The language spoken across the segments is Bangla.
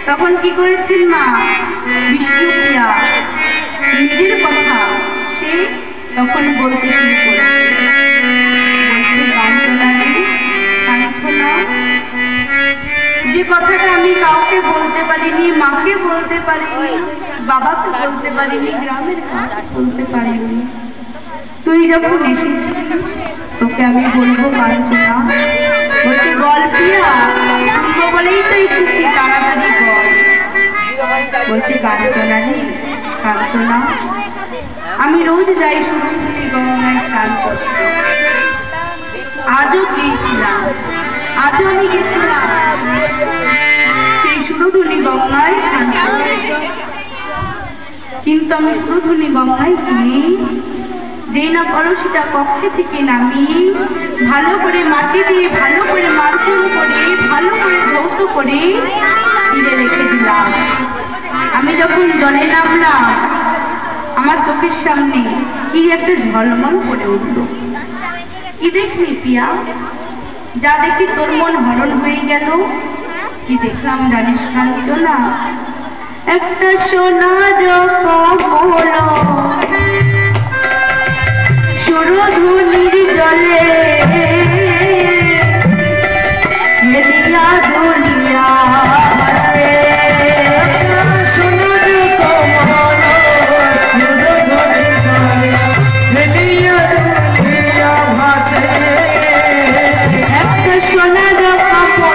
তখন কি করেছেন মা বিষ্ণুপ্রিয়া নিজের কথা সে তখন বলতে শুরু করেছে। বলছে কাঞ্চনারে, কাঞ্চনা, যে কথাটা আমি কাউকে বলতে পারিনি, মাকে বলতে পারিনি, বাবাকে বলতে পারিনি, গ্রামের কাউকে বলতে পারিনি, তুই যখন এসেছিস তোকে আমি বলবো কাঞ্চনা। বলছে বল প্রিয়া, শুনবো বলেই তো এসেছি, তাড়াতাড়ি বল। বলছে কাঞ্চনা রে, কাঞ্চনা, আমি রোজ যাই সুরধুনি গঙ্গায় স্নান করতে, আজও গিয়েছিলাম, আজও আমি গেছিলাম সেই সুরধুনি গঙ্গায় স্নান করতে। কিন্তু আমি সুরধুনি গঙ্গায় গিয়ে যেই না কলসিটা কক্ষে থেকে নামিয়ে ভালো করে মাটি দিয়ে ভালো করে মার্জন করে ভালো করে ধৌত করে তীরে রেখে দিলাম। আমি যখন জলে নামলাম আমার চোখের সামনে কি একটা ঝলমল করে উঠল। কি দেখলি পিয়া? যা দেখি তোর মন হরণ হয়ে গেল। কি দেখলাম জানিস কাঞ্চনা? একটা সোনার কমল সুরধুনির জলে হেলিয়া দুলিয়া ভাসে। সোনার কমল সুরধুনির জলে হেলিয়া দুলিয়া ভাসে। একটা সোনার কমল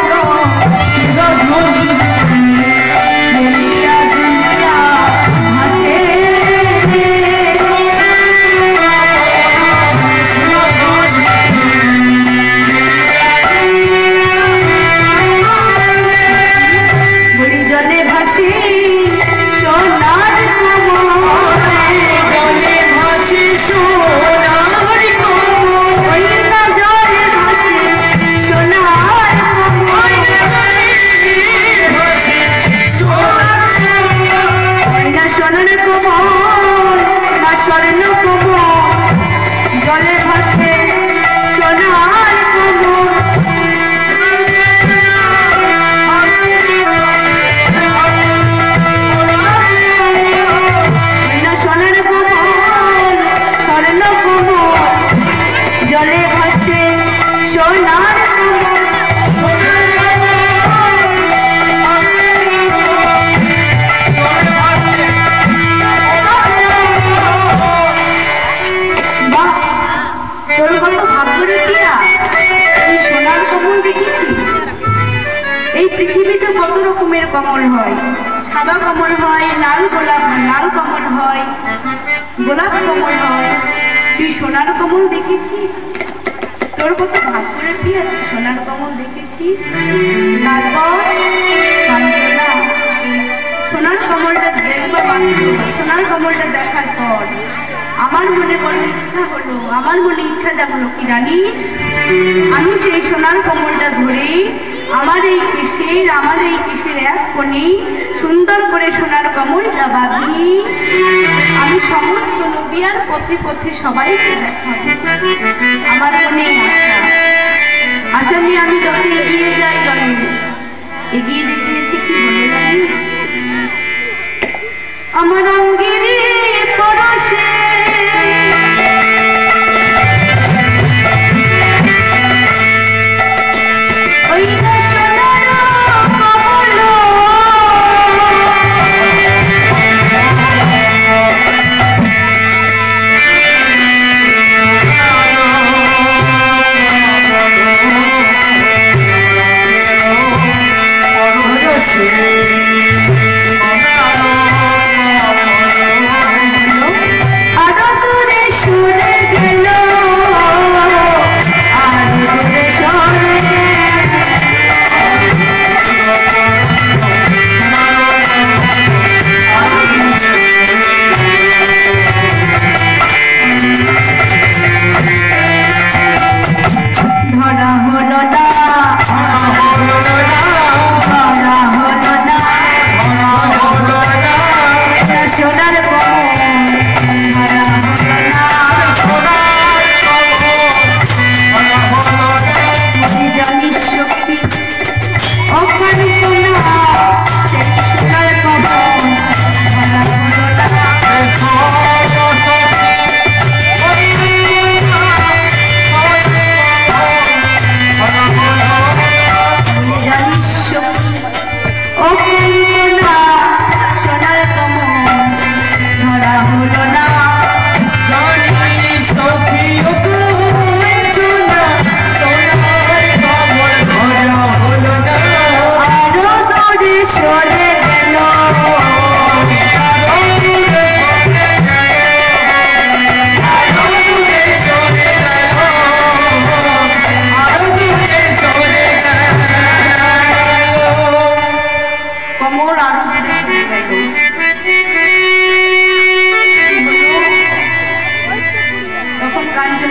সুরধুনির কমল হয়, সাদা কমল হয়, লাল গোলাপ লাল কমল হয়, গোলাপ কমল হয়। তুই সোনার কমল দেখেছিস? তোর কত ভাগ্য রে প্রিয়া, তুই সোনার কমল দেখেছিস। তারপর কাঞ্চনা সোনার কমলটা দেখবো, সোনার কমলটা দেখার পর আমার মনে বড় ইচ্ছা হলো, আমার মনে ইচ্ছা জাগলো কি জানিস? আমি সেই সোনার কমলটা ধরে আমার এই কেশের এক কোণে সুন্দর করে সোনার কমলটা বাঁধি আমি সমস্ত নদিয়ার পথে পথে সবাইকে দেখাবো। আমার মনে আশা, আশা নিয়ে আমি যত এগিয়ে যাই, এগিয়ে যেতে যেতে কি বলে জানি? আমার অঙ্গের পরশে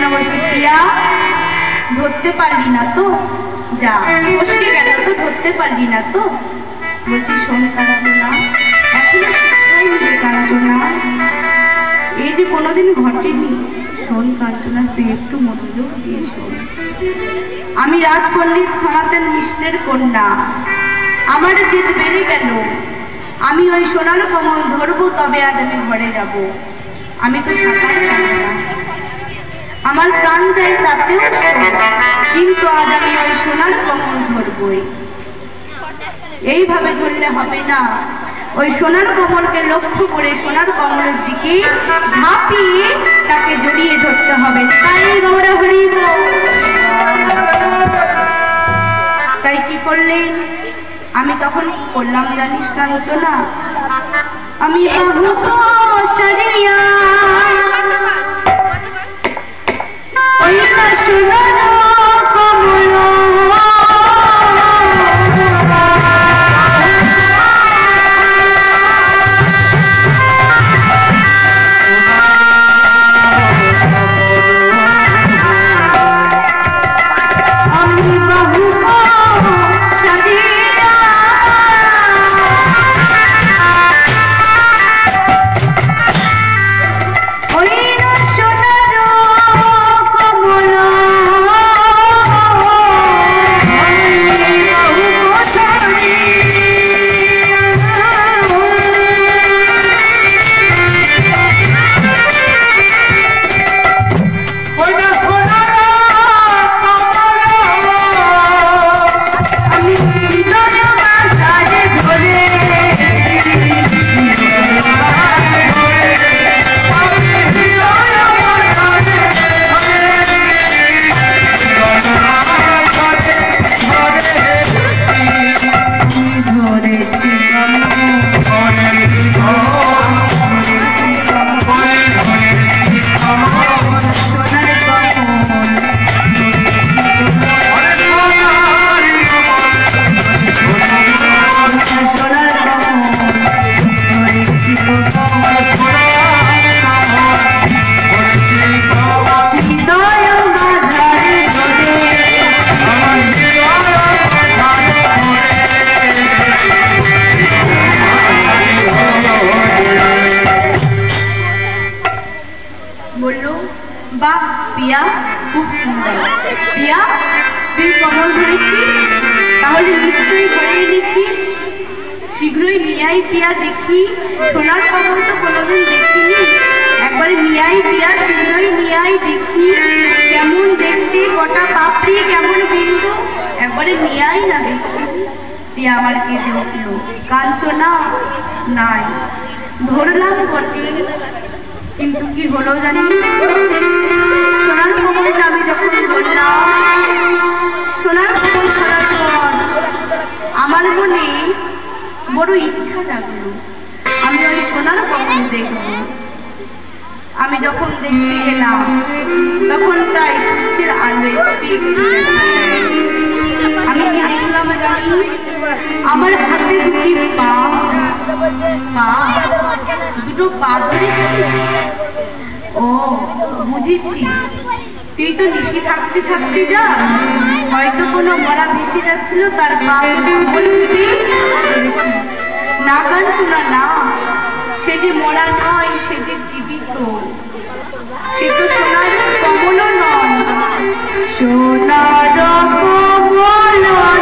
কাঞ্চনা বলছে, পিয়া ধরতে পারলি না তো? যা ফসকে গেল তো, ধরতে পারলি না তো? বলছি, শোন কাঞ্চনা, এখনো শিক্ষাই হলে কাঞ্চনা, এই যে কোনোদিন ঘটেনি। শোন কাঞ্চনা, তুই একটু মনোযোগ দিয়ে শোন। আমি রাজপল্লীর সনাতন মিষ্টের কন্যা, আমার জেদ বেড়ে গেল। আমি ওই সোনার কমল ধরবো, তবে আজ আমি ঘরে যাব। আমি তো সাঁতার জানি না, আমার প্রাণ যায় তাতেও, কিন্তু আজ আমি ওই সোনার কমল ধরবই। এইভাবে ধরলে হবে না, ওই সোনার কমলকে লক্ষ্য করে সোনার কমলের দিকে ঝাঁপিয়ে তাকে জড়িয়ে ধরতে হবে। তাই গৌরা হরিব। তাই কি করলেন? আমি তখন করলাম জানিস কাঞ্চনা, আমি বাহু সারিয়া ওই না সোনার কমল কাঞ্চনা নাই। ধরলাম বটে, কিন্তু কি হলো জানি, সোনার কমলটা আমি যখন ধরলাম, সোনার কমল ধরার পর আমার মনে বড় ইচ্ছা জাগলো, আমি ওই সোনার কমল দেখব। আমি যখন দেখতে গেলাম তখন প্রায় সূর্যের আলো আমি কি দেখলাম জানিস, আমার হাতে দুটি পা, দুটো পা ধরেছিস। ও বুঝেছি, তুই তো নিশি থাকতে থাকতে যা, হয়তো কোনো মরা ভেসে যাচ্ছিল, তার পা না কাঞ্চনা না, সে যে মরা নয়, সে যে জীবিত, সে তো সোনার কমল নয়, সোনার কমল নয়।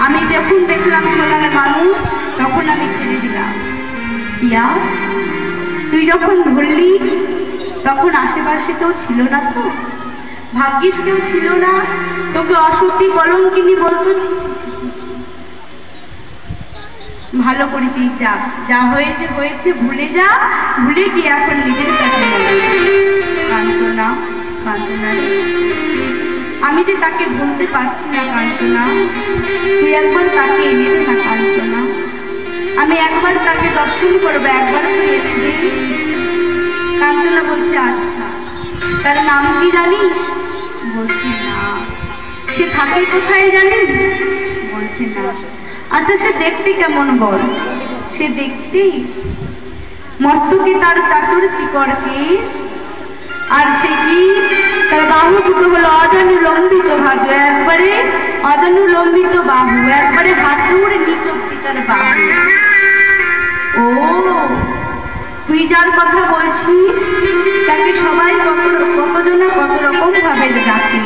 আমি যখন দেখলাম সোনার মানুষ তখন আমি ছেড়ে দিলাম। ইয়া তুই যখন ধরলি তখন আশেপাশে কেউ ছিল না তো, ভাগ্যিস কেউ ছিল না, তোকে অসত্যি কলঙ্কিনী বলতো। ভালো করেছিস, যা যা হয়েছে হয়েছে, ভুলে যা, ভুলে গিয়ে এখন নিজের কাছে কাঞ্চনা। কাঞ্চনা আমি যে তাকে বলতে পারছি না কাঞ্চনা, তুই একবার তাকে এনে দে না কাঞ্চনা, আমি একবার তাকে দর্শন করবো, একবার তুই এনে দে। কাঞ্চনা বলছে আচ্ছা, তার নাম কি জানিস? বলছে না। সে থাকে কোথায় জানিস? বলছে না। আচ্ছা সে দেখতে কেমন বল? সে দেখতে মস্তকে তার চাচর চিকর কেশ, আর সে কি তার বাহু দুটো হলো অজানুলম্বিত ভাজু, একবারে অজানুলম্বিত বাহু, একবারে হাঁটুর নিচ অব্দি তার বাহু। ও তুই যার কথা বলছিস তাকে সবাই কতজনা কত রকম ভাবে ডাকে।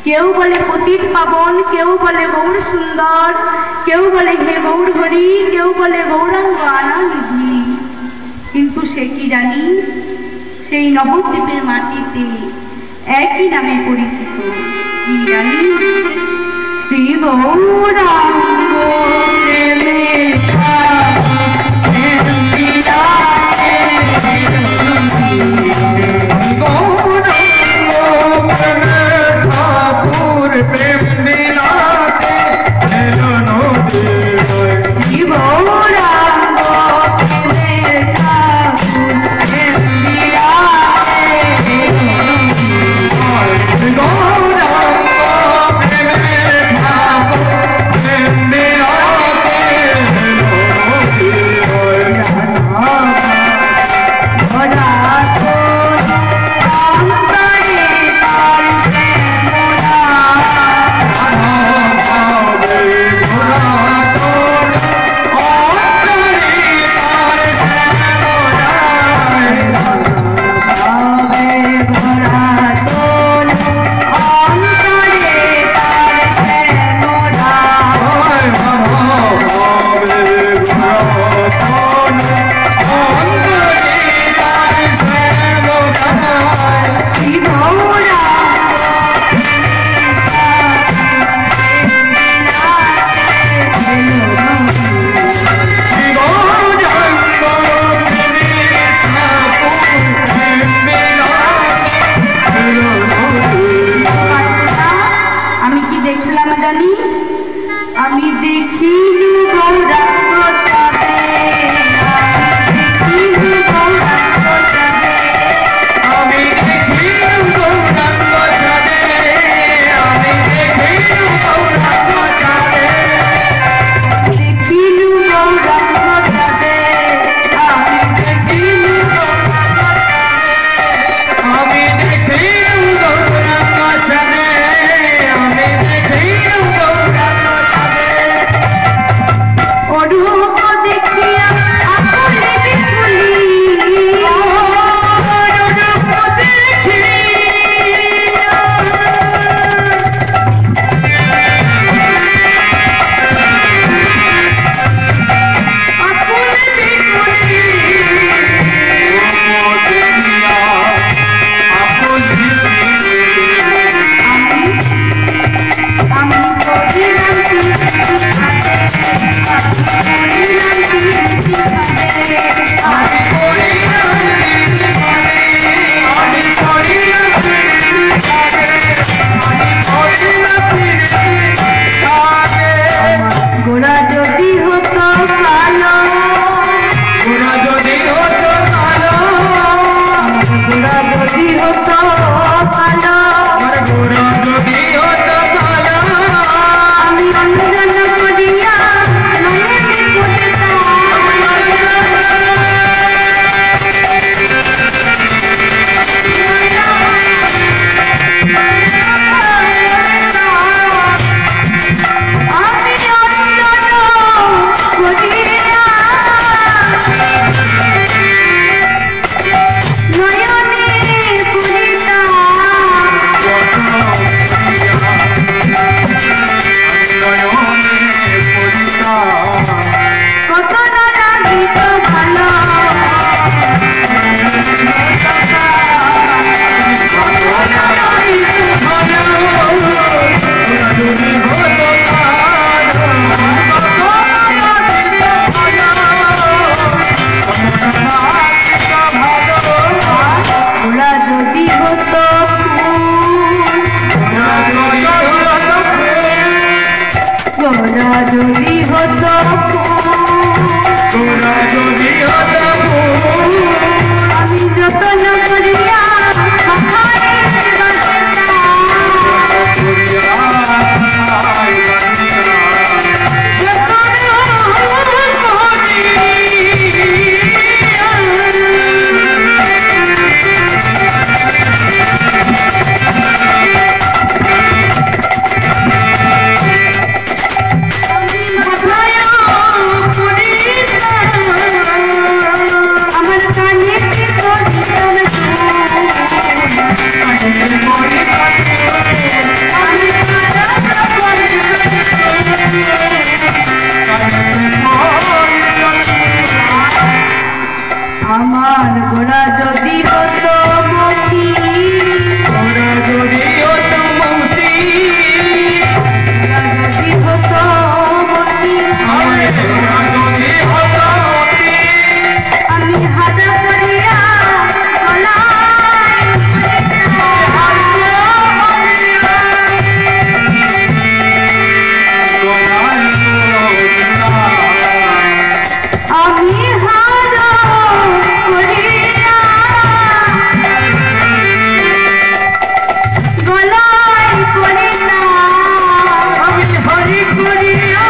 কেউ বলে পতিত পাবন, কেউ বলে গৌর সুন্দর, কেউ বলে হে গৌর হরি, কেউ বলে গৌরাঙ্গ আনন্দী। কিন্তু সে কি জানিস, সেই নবদ্বীপের মাটিতে একই নামে পরিচিত। কি জানিস? শ্রী গৌরাঙ্গ গোরা যদি হতো গোরা যদি হতো আমি যতন করিয়া আমার গোরা যদি হতো মতি গোরা যদি হতো মতি যদি হতো মতি আমার গোরা যদি হতো মতি আমি হাত করিয়া আমি হাত করিয়া গলায় করিলাম আমি হরি করিয়া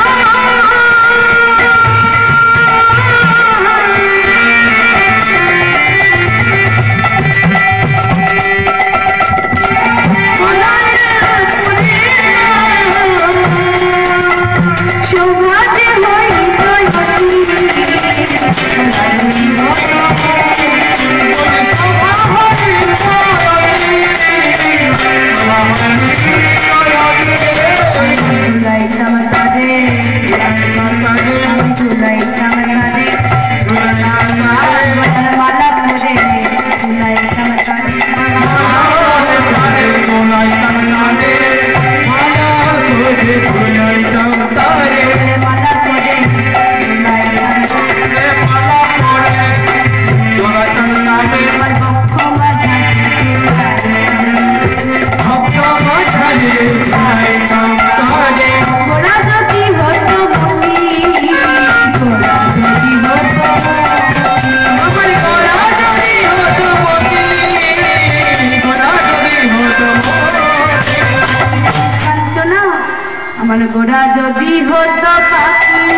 আমার গোরা যদি হতো পাখি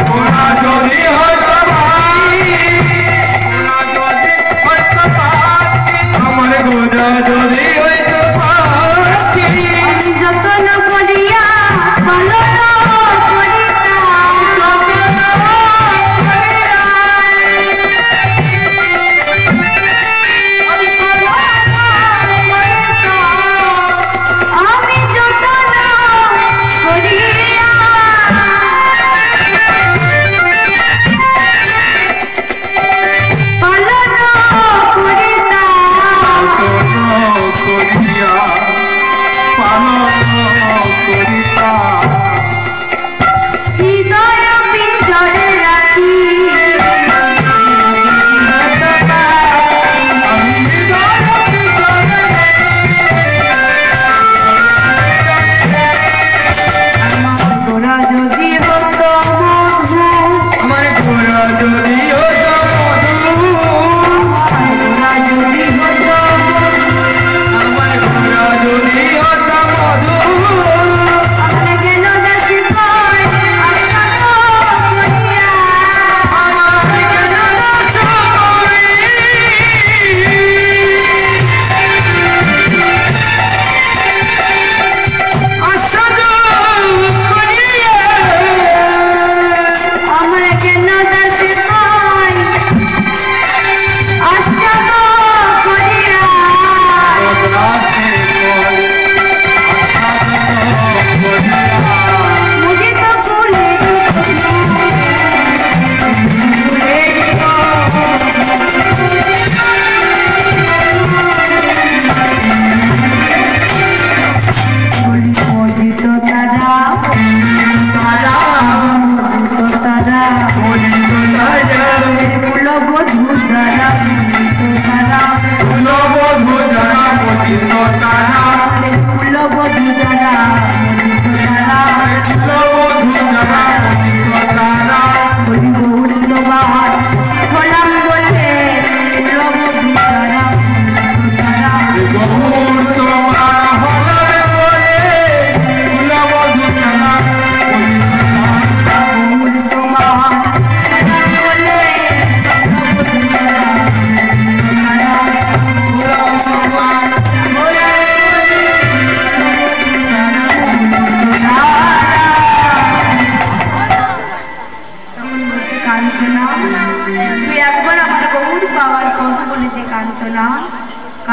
গোরা যদি হতো আমার গোরা যদি হইতো পাখি আমি যতন করিয়া পালন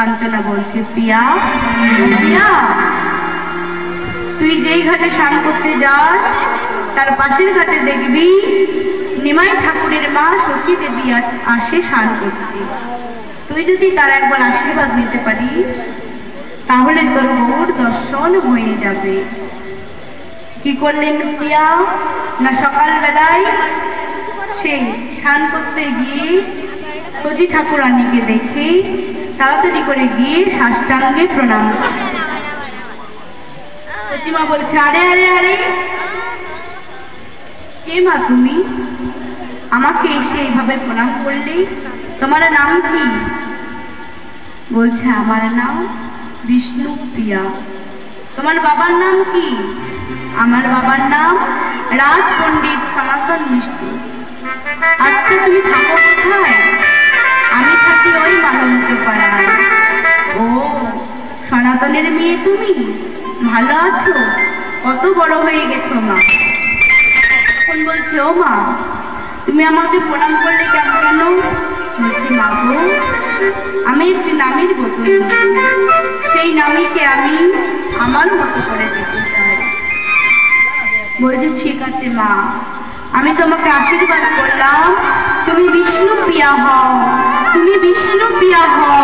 কাঞ্চনা বলছে, পিয়া পিয়া, তুই যেই ঘাটে স্নান করতে যাস তার পাশের ঘাটে দেখবি নিমাই ঠাকুরের মা সচী দেবী আসে স্নান করতে। তুই যদি তার একবার আশীর্বাদ নিতে পারিস তাহলে তোর বউর দর্শন হয়ে যাবে। কি করলেন পিয়া না, সকালবেলায় সেই স্নান করতে গিয়ে সচী ঠাকুরানীকে দেখে তাড়াতাড়ি করে গিয়ে সাষ্টাঙ্গে প্রণাম করে। সচিমা বলছে, আরে আরে আরে, কে মা তুমি? আমাকে এসে এইভাবে প্রণাম করলে? তোমার নাম কি? বলছে, আমার নাম বিষ্ণু প্রিয়া। তোমার বাবার নাম কি? আমার বাবার নাম রাজ পণ্ডিত সনাতন মিষ্টি। আচ্ছা, তুমি থাকো কোথায়? আমি থাকি ওই মালঞ্চ পাড়ায়। ও, সনাতনের মেয়ে তুমি? ভালো আছো? কত বড় হয়ে গেছো মা? তখন বলছে, ও মা, তুমি আমাকে প্রণাম করলে কেন? বলছি, মা গো, আমি একটি নামের বোতল, সেই নামীকে আমি আমার মতো করে দিতে চাই। বলছে, ঠিক আছে মা, আমি তোমাকে আশীর্বাদ করলাম, তুমি বিষ্ণু প্রিয়া হও, তুমি বিষ্ণু প্রিয়া হও,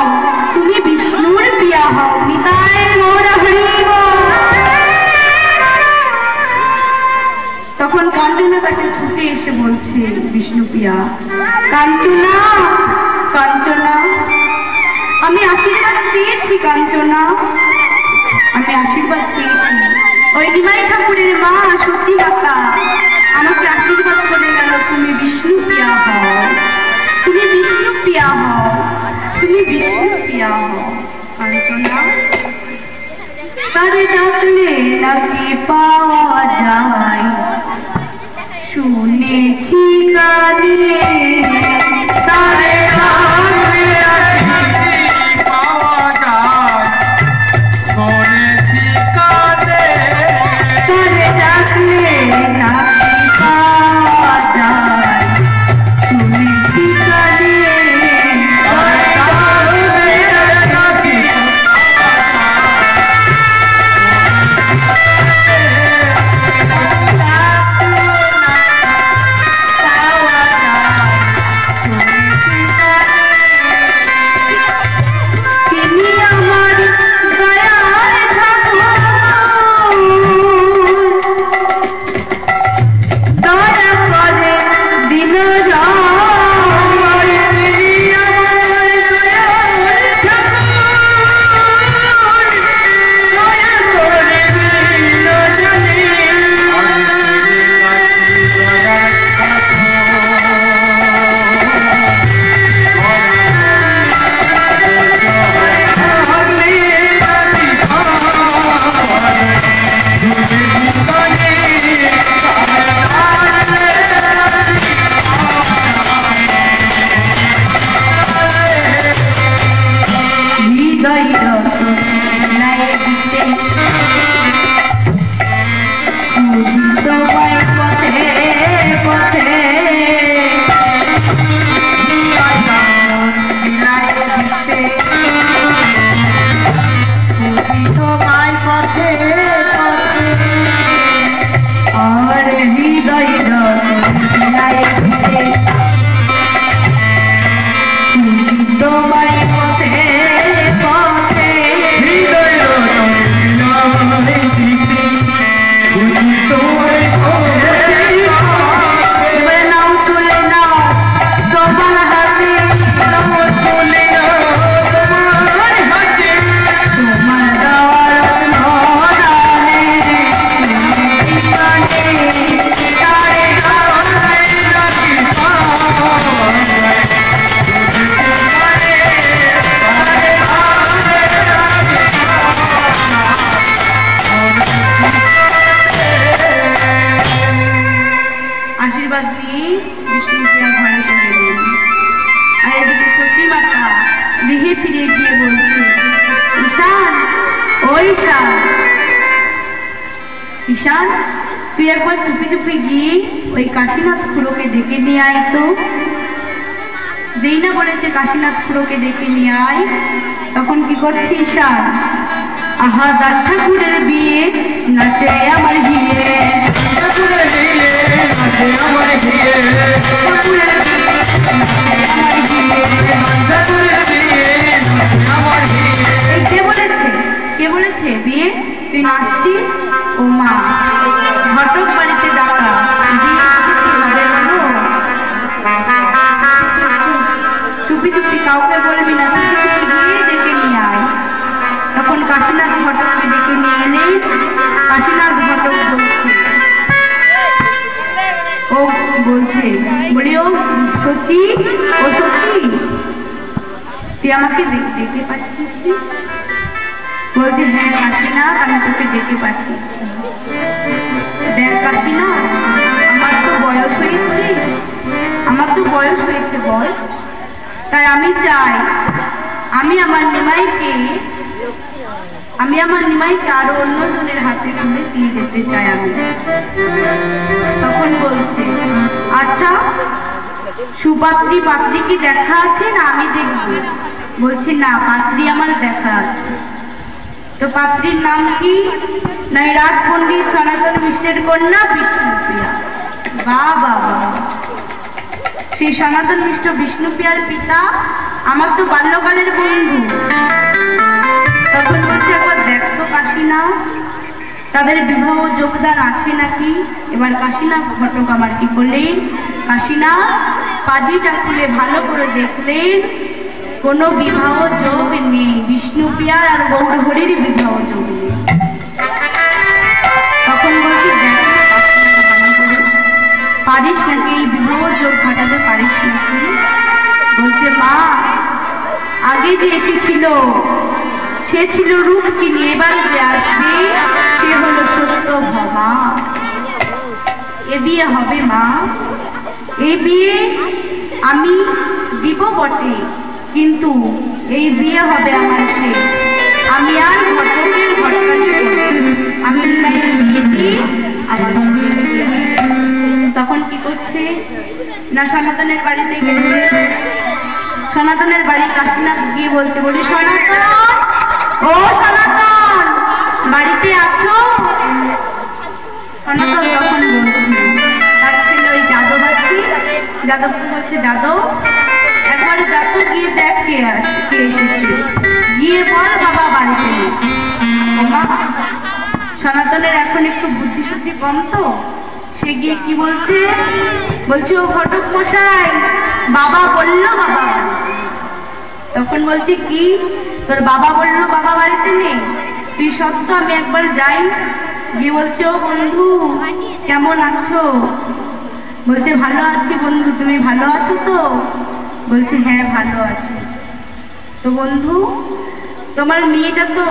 তুমি বিষ্ণুর প্রিয়া হও। নিতাই গৌর হরি বল। তখন কাঞ্চনার কাছে ছুটে এসে বলছে বিষ্ণুপ্রিয়া, কাঞ্চনা কাঞ্চনা, আমি আশীর্বাদ পেয়েছি কাঞ্চনা, আমি আশীর্বাদ পেয়েছি। ওই নিমাই ঠাকুরের মা সচী মাতা আমাকে আশীর্বাদ করে গেল, তুমি বিষ্ণুপ্রিয়া হও, তুমি বিষ্ণুপ্রিয়া হও, তুমি বিষ্ণুপ্রিয়া হও। কাঞ্চনা, তারে ডাকলে নাকি পাওয়া যায়, শুনেছি কানে, তারে ডাকলে নাকি পাওয়া যায়, শুনেছি কানে, তারে ডাকলে নাকি পাওয়া যায়, শুনেছি কানে, তারে ডাকলে নাকি ঈশান, তুই একবার চুপি চুপি গিয়ে ওই কাশীনাথ খুড়োকে ডেকে নিয়ে আয় তো। যেই না বলেছে কাশীনাথ খুড়োকে ডেকে নিয়ে আয়, তখন কি করছে ঈশান, আহা দার ঠাকুরের বিয়ে নাচে আমার ঘিরে, ঠাকুরের বিয়ে নাচে আমার ঘিরে, ঠাকুরের বিয়ে নাচে আমার ঘিরে। ঠাকুরের বিয়ে নাচে আমার ঘিরে। এই কে বলেছে, কে বলেছে বিয়ে তুই নাচছিস? ও মা, ঘটক বাড়িতে ডাকা, বিয়ে কি হবে বলো? চুপি চুপি কাউকে বলবি না, চুপি চুপি গিয়ে ডেকে নিয়ে আয়। তখন কাশীনাথ ঘটককে ডেকে নিয়ে এলেন। কাশীনাথ ঘটক বলছে, ও বলছে বলি, ও সচি, ও সচি, তুই আমাকে ডেকে পাঠিয়েছিস? বলছে হ্যাঁ কাশীনাথ, আমি তোকে ডেকে পাঠিয়েছি। দেখ কাশীনাথ, আমার তো বয়স হয়েছে, আমার তো বয়স হয়েছে বল, তাই আমি চাই আমি আমার নিমাইকে আরো অন্যজনের হাতে তুলে দিয়ে যেতে চাই আমি। তখন বলছে আচ্ছা সুপাত্রী পাত্রী কি দেখা আছে না আমি দেখব? বলছে না, পাত্রী আমার দেখা আছে। তো পাত্রীর নাম কি? না রাজ পণ্ডিত সনাতন মিশ্রের কন্যা বিষ্ণুপ্রিয়া। বাবা, সেই সনাতন মিশ্র বিষ্ণুপ্রিয়ার পিতা আমার তো বাল্যকালের বন্ধু। তখন বলছে একবার দেখতো কাশীনাথ, তাদের বিবাহ যোগদান আছে নাকি? এবার কাশীনাথ ঘটক আমার কি করলেন, কাশীনাথ পাজিটা খুলে ভালো করে দেখলেন, কোনো বিবাহ যোগ নেই, বিষ্ণুপ্রিয়ার আর গৌরহরির বিবাহ যোগ নেই। তখন বলছি দেখ ভালো করে, পারিস নাকি এই বিবাহ যোগ ঘটাতে পারিস নাকি? বলছে মা, আগে যে এসেছিল সে ছিল রূপকিনী, এবার যে আসবে সে হলো সত্যভামা। এ বিয়ে হবে মা, এই বিয়ে আমি দিব বটে, কিন্তু এই বিয়ে হবে আমার শেষ। আমি আর ঘটকের ঘটকালি আমি বিয়ে দিই আমার। তখন কি করছে না, সনাতনের বাড়িতে গেছে। সনাতনের বাড়ি কাশীনাথ গিয়ে বলছে, বলি সনাতন, ও সনাতন বাড়িতে আছো? সনাতন তখন বলছে, তার ছেলে ওই যাদব আছে, যাদবকে বলছে যাদব একবার যাদব গিয়ে দেখ কে আছে, কে এসেছে, গিয়ে বল বাবা বাড়িতে নেই। সনাতনের এখন একটু বুদ্ধি শুদ্ধি কম, তো সে গিয়ে কি বলছে, বলছে ও ঘটক মশাই বাবা বললো বাবা। তখন বলছে কি, তোর বাবা বললো বাবা বাড়িতে নেই, তুই সত্য আমি একবার যাই। গিয়ে বলছে ও বন্ধু কেমন আছো? বলছে ভালো আছি বন্ধু, তুমি ভালো আছো তো? বলছে হ্যাঁ ভালো আছি। তো বন্ধু তোমার মেয়েটা তো